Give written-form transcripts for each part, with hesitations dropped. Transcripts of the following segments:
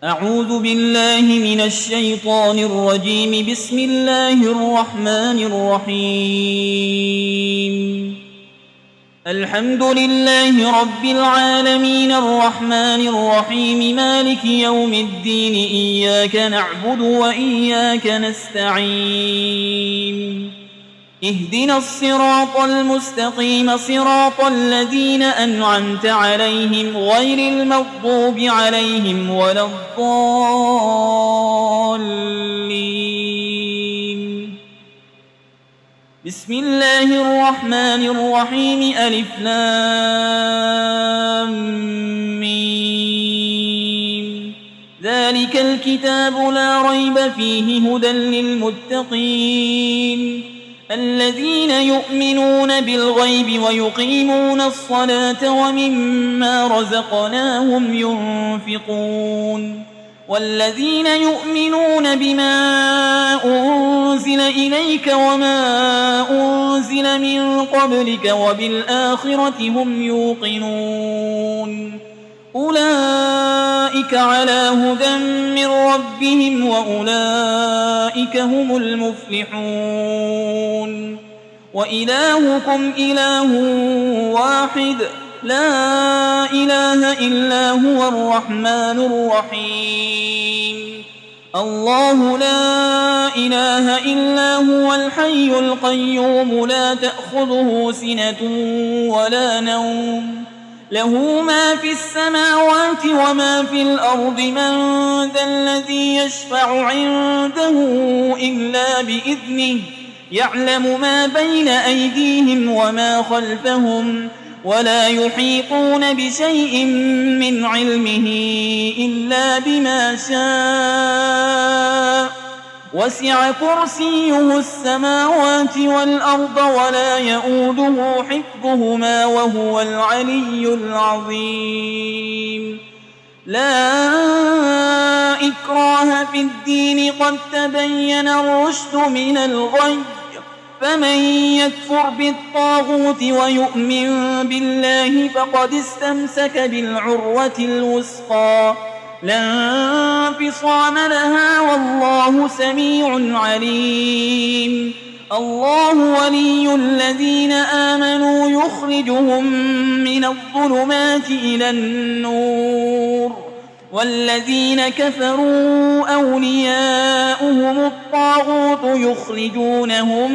أعوذ بالله من الشيطان الرجيم. بسم الله الرحمن الرحيم. الحمد لله رب العالمين الرحمن الرحيم مالك يوم الدين. إياك نعبد وإياك نستعين. اهدنا الصراط المستقيم صراط الذين أنعمت عليهم غير المغضوب عليهم ولا الضالين. بسم الله الرحمن الرحيم. ألف لام ميم. ذلك الكتاب لا ريب فيه هدى للمتقين الذين يؤمنون بالغيب ويقيمون الصلاة ومما رزقناهم ينفقون والذين يؤمنون بما أنزل إليك وما أنزل من قبلك وبالآخرة هم يوقنون أولئك على هدى من ربهم وأولئك هم المفلحون. وإلهكم إله واحد لا إله إلا هو الرحمن الرحيم. الله لا إله إلا هو الحي القيوم لا تأخذه سنة ولا نوم له ما في السماوات وما في الأرض. من ذا الذي يشفع عنده إلا بإذنه يعلم ما بين أيديهم وما خلفهم ولا يحيطون بشيء من علمه إلا بما شاء. وسع كرسيه السماوات والأرض ولا يئوده حفظهما وهو العلي العظيم. لا إكراه في الدين قد تبين الرشد من الغي. فمن يكفر بالطاغوت ويؤمن بالله فقد استمسك بالعروة الوثقى لا انفصام لها والله سميع عليم. الله ولي الذين آمنوا يخرجهم من الظلمات إلى النور والذين كفروا أولياؤهم الطاغوت يخرجونهم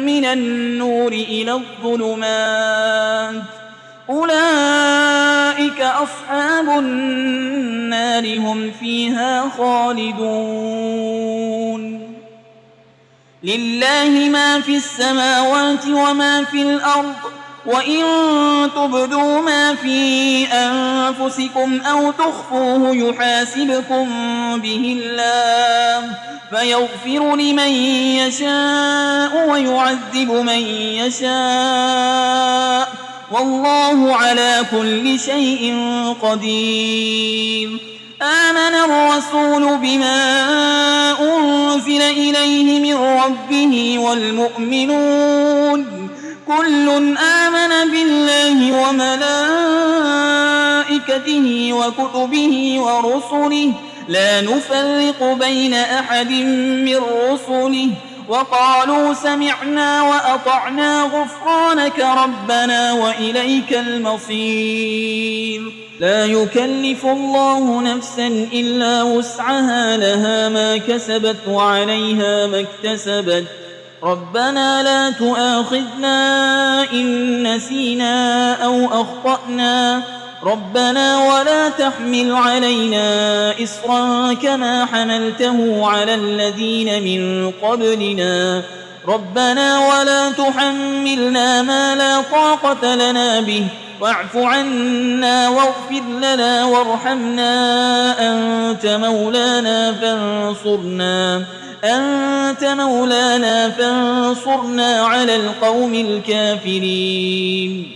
من النور إلى الظلمات أولئك أصحاب النار هم فيها خالدون. لله ما في السماوات وما في الأرض وإن تبدوا ما في أنفسكم أو تخفوه يحاسبكم به الله فيغفر لمن يشاء ويعذب من يشاء والله على كل شيء قدير. آمن الرسول بما أنزل إليه من ربه والمؤمنون كل آمن بالله وملائكته وكتبه ورسله لا نفرق بين أحد من رسله وقالوا سمعنا وأطعنا غفرانك ربنا وإليك المصير. لا يكلف الله نفسا إلا وسعها لها ما كسبت وعليها ما اكتسبت. ربنا لا تؤاخذنا إن نسينا أو أخطأنا ربنا ولا تحمل علينا إصرا كما حملته على الذين من قبلنا ربنا ولا تحملنا ما لا طاقة لنا به واعف عنا واغفر لنا وارحمنا أنت مولانا فانصرنا على القوم الكافرين.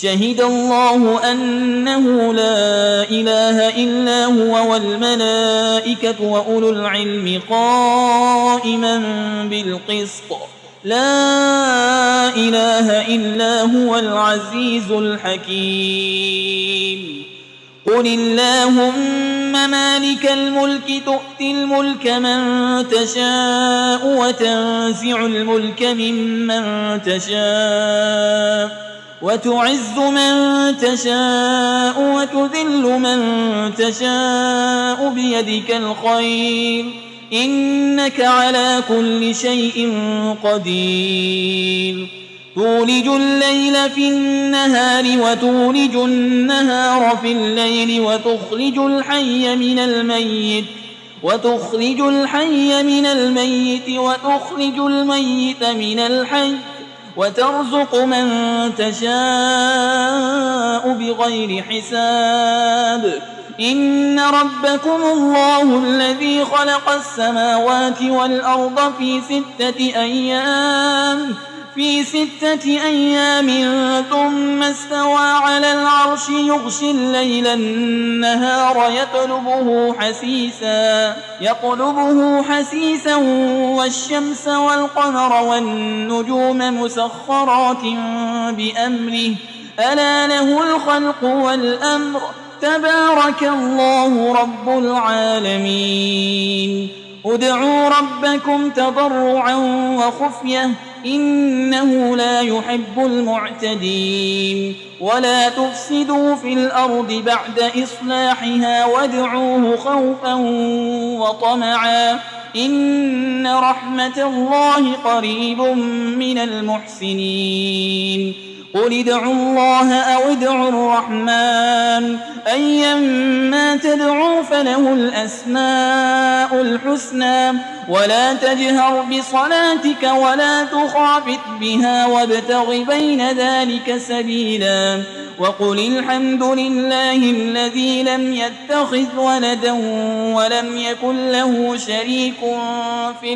شهد الله أنه لا إله إلا هو والملائكة وأولو العلم قائما بالقسط لا إله إلا هو العزيز الحكيم. قل اللهم مالك الملك تؤتي الملك من تشاء وتنزع الملك ممن تشاء وتعز من تشاء وتذل من تشاء بيدك الخير إنك على كل شيء قدير تولج الليل في النهار وتولج النهار في الليل وتخرج الحي من الميت وتخرج الميت من الحي وترزق من تشاء بغير حساب إن ربكم الله الذي خلق السماوات والأرض في 6 أيام ثم استوى على العرش يغشي الليل النهار يطلبه حسيسا والشمس والقمر والنجوم مسخرات بأمره ألا له الخلق والأمر تبارك الله رب العالمين ادعوا ربكم تضرعا وخفية إنه لا يحب المعتدين ولا تفسدوا في الأرض بعد إصلاحها وادعوه خوفا وطمعا إن رحمة الله قريب من المحسنين قل ادعوا الله أو ادعوا الرحمن أيما تدعوا فله الأسماء الحسنى ولا تجهر بصلاتك ولا تخافت بها وابتغ بين ذلك سبيلا وقل الحمد لله الذي لم يتخذ ولدا ولم يكن له شريك في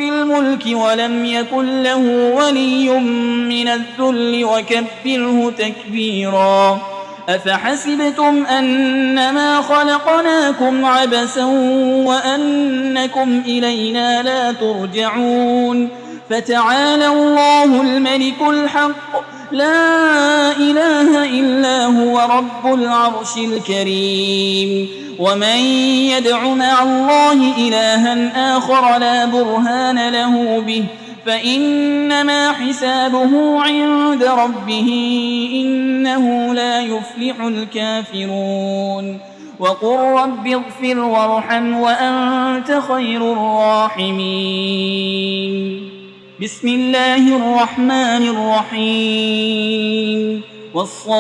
الملك ولم يكن له ولي من الذل وكبره تكبيرا أفحسبتم أنما خلقناكم عبثا وأنكم إلينا لا ترجعون فتعالى الله الملك الحق لا إله إلا هو رب العرش الكريم ومن يدع مع الله إلها آخر لا برهان له به فإنما حسابه عند ربه إنه لا يفلح الكافرون وقل رب اغفر وارحم وأنت خير الراحمين بسم الله الرحمن الرحيم والصافات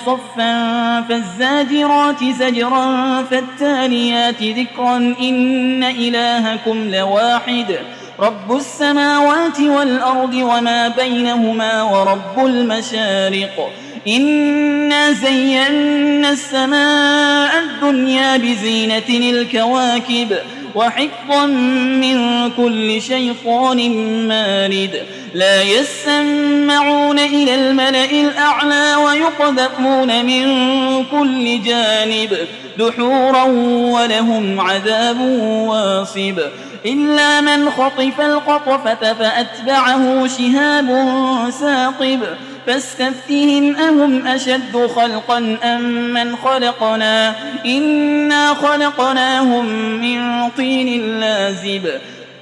صفا فالزاجرات زجرا فالتاليات ذكرا إن إلهكم لواحد رب السماوات والأرض وما بينهما ورب المشارق إنا زينا السماء الدنيا بزينة الكواكب وحفظا من كل شيطان مارد لا يسمعون إلى الملأ الأعلى ويقذفون من كل جانب دحورا ولهم عذاب واصب إلا من خطف القطفة فأتبعه شهاب ثاقب فاستفتهم أهم أشد خلقا أم من خلقنا إنا خلقناهم من طين لازب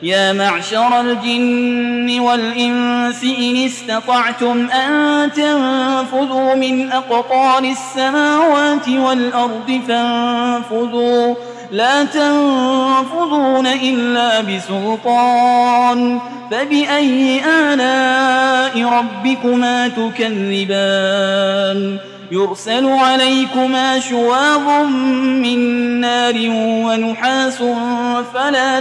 يا معشر الجن والإنس إن استطعتم أن تنفذوا من أقطار السماوات والأرض فانفذوا لا تنفذون إلا بسلطان فبأي آلاء ربكما تكذبان يرسل عليكما شواظ من نار ونحاس فلا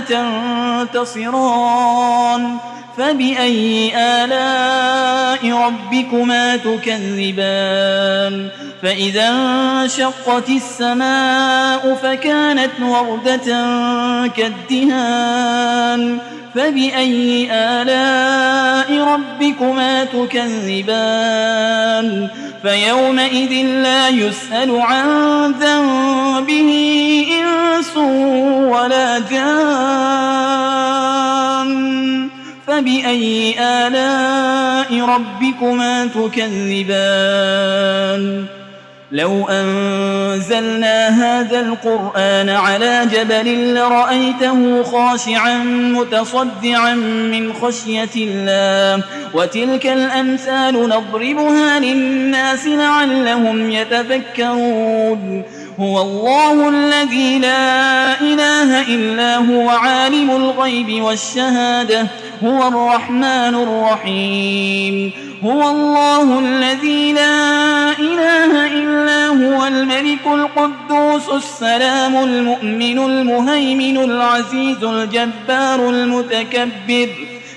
تنتصران فبأي آلاء ربكما تكذبان فإذا انشقت السماء فكانت وردة كالدهان فبأي آلاء ربكما تكذبان فيومئذ لا يسأل عن ذنبه إنس ولا جان فبأي آلاء ربكما تكذبان لو أنزلنا هذا القرآن على جبل لرأيته خاشعا متصدعا من خشية الله وتلك الأمثال نضربها للناس لعلهم يتفكرون هو الله الذي لا إله إلا هو عالم الغيب والشهادة هو الرحمن الرحيم هو الله الذي لا إله إلا هو الملك القدوس السلام المؤمن المهيمن العزيز الجبار المتكبر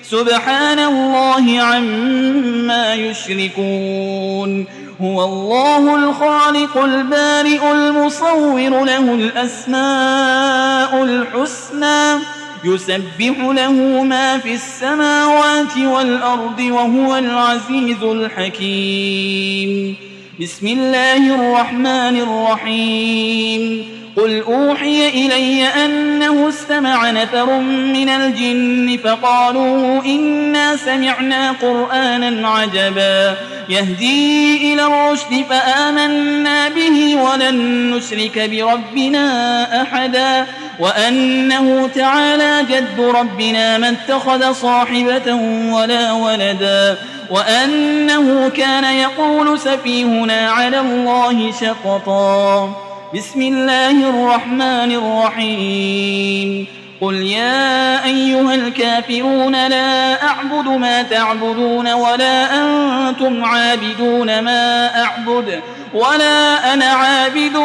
سبحان الله عما يشركون هو الله الخالق البارئ المصور له الأسماء الحسنى يسبح له ما في السماوات والأرض وهو العزيز الحكيم بسم الله الرحمن الرحيم قل أوحي إلي أنه استمع نفر من الجن فقالوا إنا سمعنا قرآنا عجبا يهدي إلى الرشد فآمنا به ولن نشرك بربنا أحدا وأنه تعالى جد ربنا ما اتخذ صاحبة ولا ولدا وأنه كان يقول سفيهنا على الله شططا بسم الله الرحمن الرحيم قل يا أيها الكافرون لا أعبد ما تعبدون ولا أنتم عابدون ما أعبد ولا أنا عابد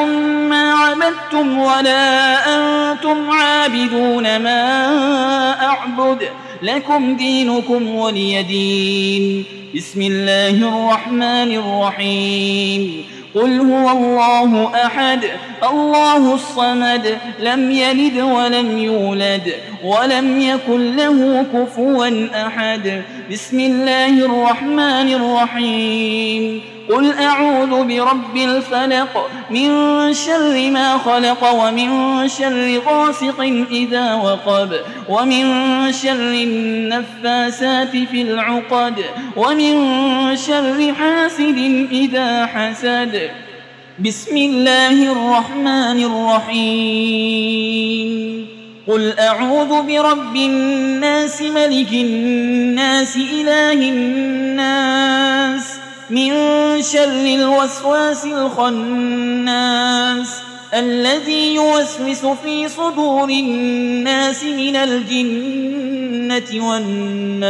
ما عبدتم ولا أنتم عابدون ما أعبد لكم دينكم ولي دين بسم الله الرحمن الرحيم قل هو الله أحد الله الصمد لم يلد ولم يولد ولم يكن له كفوا أحد بسم الله الرحمن الرحيم قل أعوذ برب الفلق من شر ما خلق ومن شر غاسق إذا وقب ومن شر النفاسات في العقد ومن شر حاسد إذا حسد بسم الله الرحمن الرحيم قل أعوذ برب الناس ملك الناس إله الناس من شر الوسواس الخناس الذي يوسوس في صدور الناس من الجنة والناس